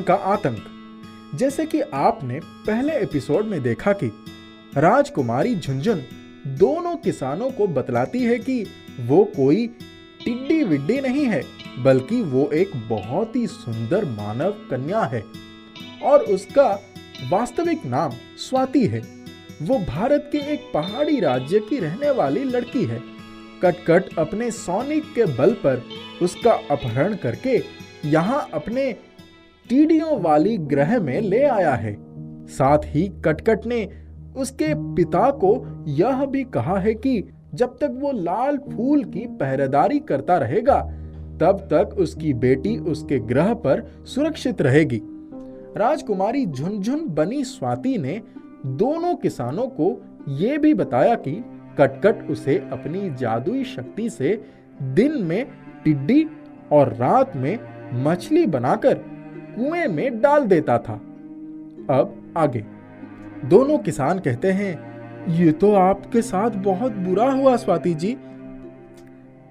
का आतंक। जैसे कि आपने पहले एपिसोड में देखा कि राजकुमारी झुनझुन दोनों किसानों को बतलाती है कि वो कोई टिड्डी विड्डी नहीं है, बल्कि वो एक बहुत ही सुंदर मानव कन्या है और उसका वास्तविक नाम स्वाति है। वो भारत के एक पहाड़ी राज्य की रहने वाली लड़की है। कटकट अपने सौनिक के बल पर उसका अपहरण करके यहाँ अपने टीडियों वाली ग्रह में ले आया है। साथ ही कटकट ने उसके पिता को यह भी कहा है कि जब तक वो लाल फूल की पहरेदारी करता रहेगा तब तक उसकी बेटी उसके ग्रह पर सुरक्षित रहेगी। राजकुमारी झुनझुन बनी स्वाति ने दोनों किसानों को ये भी बताया कि कटकट उसे अपनी जादुई शक्ति से दिन में टिड्डी और रात में मछली बनाकर कुएं में डाल देता था। अब आगे दोनों किसान कहते हैं, ये तो आपके साथ बहुत बुरा हुआ स्वाति जी।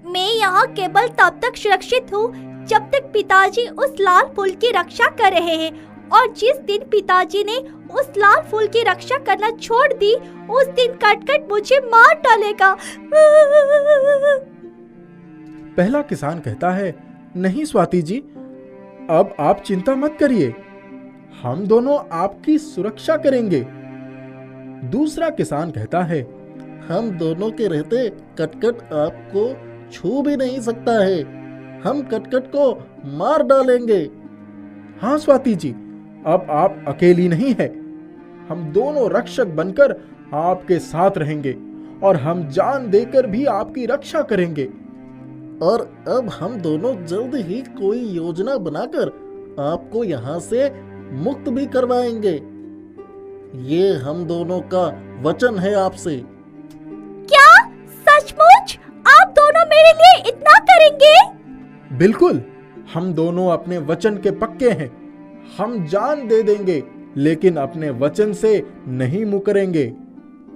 मैं यहाँ केवल तब तक सुरक्षित हूँ जब तक पिताजी उस लाल फूल की रक्षा कर रहे हैं, और जिस दिन पिताजी ने उस लाल फूल की रक्षा करना छोड़ दी उस दिन कटकट मुझे मार डालेगा। पहला किसान कहता है, नहीं स्वाति जी, अब आप चिंता मत करिए, हम दोनों आपकी सुरक्षा करेंगे। दूसरा किसान कहता है, हम दोनों के रहते कटकट आपको छू भी नहीं सकता है, हम कटकट को मार डालेंगे। हाँ स्वाति जी, अब आप अकेली नहीं है, हम दोनों रक्षक बनकर आपके साथ रहेंगे और हम जान देकर भी आपकी रक्षा करेंगे। और अब हम दोनों जल्द ही कोई योजना बनाकर आपको यहाँ से मुक्त भी करवाएंगे। ये हम दोनों का वचन है आपसे। क्या सचमुच आप दोनों मेरे लिए इतना करेंगे? बिल्कुल, हम दोनों अपने वचन के पक्के हैं। हम जान दे देंगे लेकिन अपने वचन से नहीं मुकरेंगे।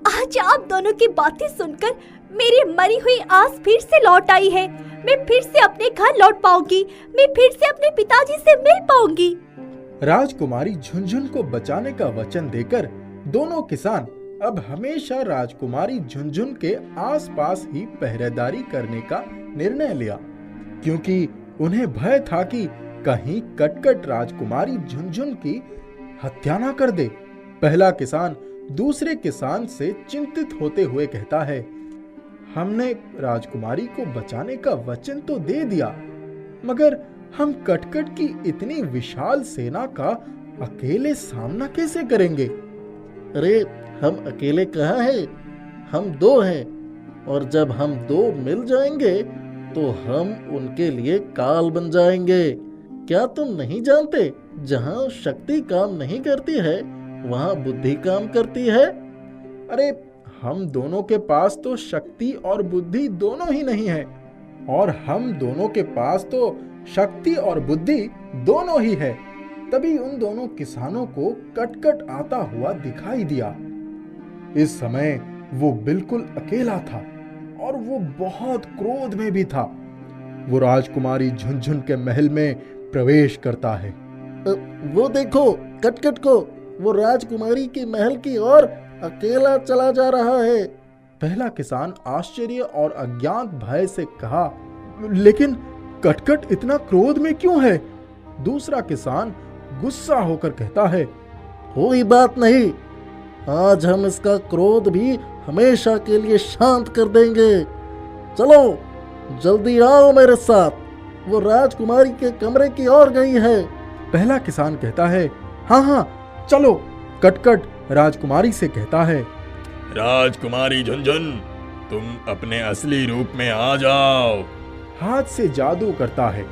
आज आप दोनों की बातें सुनकर मेरी मरी हुई आस फिर से लौट आई है। मैं फिर से अपने घर लौट पाऊंगी, मैं फिर से अपने पिताजी से मिल पाऊंगी। राजकुमारी झुनझुन को बचाने का वचन देकर दोनों किसान अब हमेशा राजकुमारी झुनझुन के आसपास ही पहरेदारी करने का निर्णय लिया, क्योंकि उन्हें भय था कि कहीं कटकट राजकुमारी झुनझुन की हत्या ना कर दे। पहला किसान दूसरे किसान से चिंतित होते हुए कहता है, हमने राजकुमारी को बचाने का वचन तो दे दिया, मगर हम कटकट की इतनी विशाल सेना का अकेले सामना कैसे करेंगे? अरे हम अकेले कहाँ हैं, हम दो हैं, और जब हम दो मिल जाएंगे तो हम उनके लिए काल बन जाएंगे। क्या तुम नहीं जानते, जहाँ शक्ति काम नहीं करती है वहाँ बुद्धि काम करती है? अरे हम दोनों के पास तो शक्ति और बुद्धि दोनों ही नहीं है, और हम दोनों के पास तो शक्ति और बुद्धि दोनों ही है। तभी उन दोनों किसानों को कटकट आता हुआ दिखाई दिया। इस समय वो बिल्कुल अकेला था और वो बहुत क्रोध में भी था। वो राजकुमारी झुनझुन के महल में प्रवेश करता है। वो देखो कटकट को, वो राजकुमारी के महल की ओर अकेला चला जा रहा है। पहला किसान आश्चर्य और अज्ञात भय से कहा, लेकिन कटकट इतना क्रोध में क्यों है? दूसरा किसान गुस्सा होकर कहता है, कोई बात नहीं, आज हम इसका क्रोध भी हमेशा के लिए शांत कर देंगे। चलो जल्दी आओ मेरे साथ, वो राजकुमारी के कमरे की ओर गई है। पहला किसान कहता है, हाँ हाँ चलो। कटकट राजकुमारी से कहता है, राजकुमारी झुनझुन, तुम अपने असली रूप में आ जाओ। हाथ से जादू करता है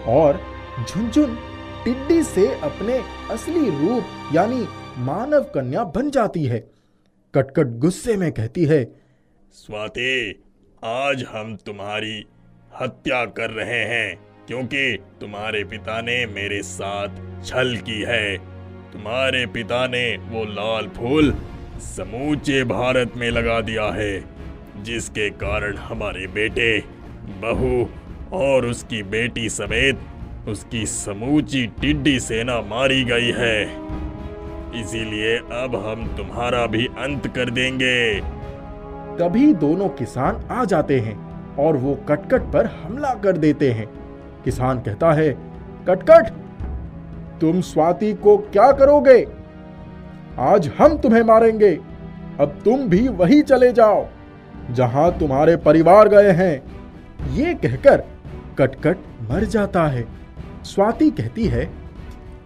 और झुनझुन टिड्डी से अपने असली रूप यानी मानव कन्या बन जाती है। कटकट गुस्से में कहती है, स्वाति, आज हम तुम्हारी हत्या कर रहे हैं क्योंकि तुम्हारे पिता ने मेरे साथ छल की है। तुम्हारे पिता ने वो लाल फूल समूचे भारत में लगा दिया है, जिसके कारण हमारे बेटे, बहू और उसकी बेटी समेत उसकी समूची टिड्डी सेना मारी गई है। इसीलिए अब हम तुम्हारा भी अंत कर देंगे। तभी दोनों किसान आ जाते हैं और वो कटकट पर हमला कर देते हैं। किसान कहता है, कटकट, तुम स्वाति को क्या करोगे? आज हम तुम्हें मारेंगे। अब तुम भी वही चले जाओ जहां तुम्हारे परिवार गए हैं। ये कहकर कटकट मर जाता है। स्वाति कहती है,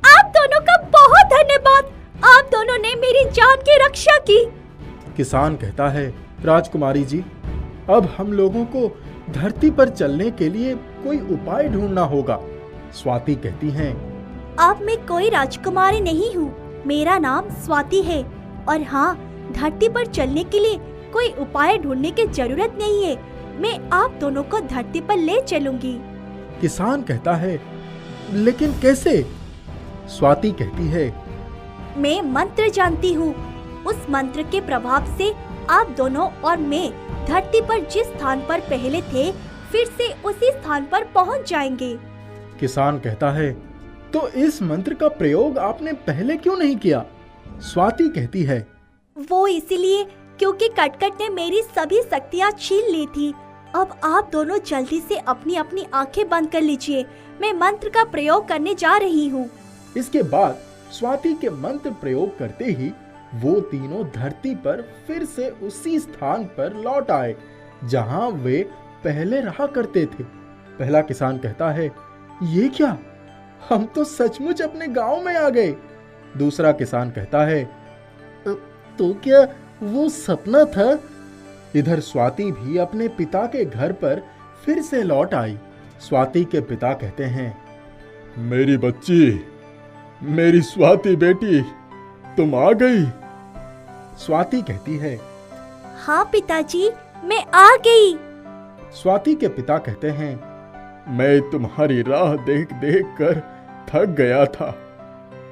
आप दोनों का बहुत धन्यवाद, आप दोनों ने मेरी जान की रक्षा की। किसान कहता है, राजकुमारी जी, अब हम लोगों को धरती पर चलने के लिए कोई उपाय ढूंढना होगा। स्वाति कहती हैं, अब मैं कोई राजकुमारी नहीं हूँ, मेरा नाम स्वाति है। और हाँ, धरती पर चलने के लिए कोई उपाय ढूंढने की जरूरत नहीं है, मैं आप दोनों को धरती पर ले चलूंगी। किसान कहता है, लेकिन कैसे? स्वाति कहती है, मैं मंत्र जानती हूँ, उस मंत्र के प्रभाव से आप दोनों और मैं धरती पर जिस स्थान पर पहले थे फिर से उसी स्थान पर पहुँच जाएंगे। किसान कहता है, तो इस मंत्र का प्रयोग आपने पहले क्यों नहीं किया? स्वाति कहती है, वो इसीलिए क्योंकि कटकट ने मेरी सभी शक्तियाँ छीन ली थी। अब आप दोनों जल्दी से अपनी अपनी आंखें बंद कर लीजिए, मैं मंत्र का प्रयोग करने जा रही हूँ। इसके बाद स्वाति के मंत्र प्रयोग करते ही वो तीनों धरती पर फिर से उसी स्थान पर लौट आए जहां वे पहले रहा करते थे। पहला किसान कहता है, ये क्या? हम तो सचमुच अपने गांव में आ गए। दूसरा किसान कहता है, तो क्या वो सपना था? इधर स्वाति भी अपने पिता के घर पर फिर से लौट आई। स्वाति के पिता कहते हैं, मेरी बच्ची, मेरी स्वाति बेटी, तुम आ गई। स्वाति कहती है, हाँ पिताजी, मैं आ गई। स्वाति के पिता कहते हैं, मैं तुम्हारी राह देख देख कर थक गया था।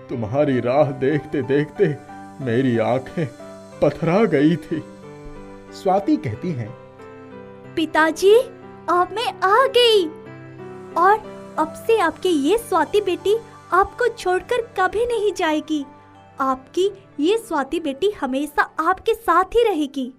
तुम्हारी राह देखते देखते मेरी आंखें पथरा गई थी। स्वाति कहती हैं, पिताजी, अब मैं आ गई और अब से आपकी ये स्वाति बेटी आपको छोड़कर कभी नहीं जाएगी। आपकी ये स्वाति बेटी हमेशा आपके साथ ही रहेगी।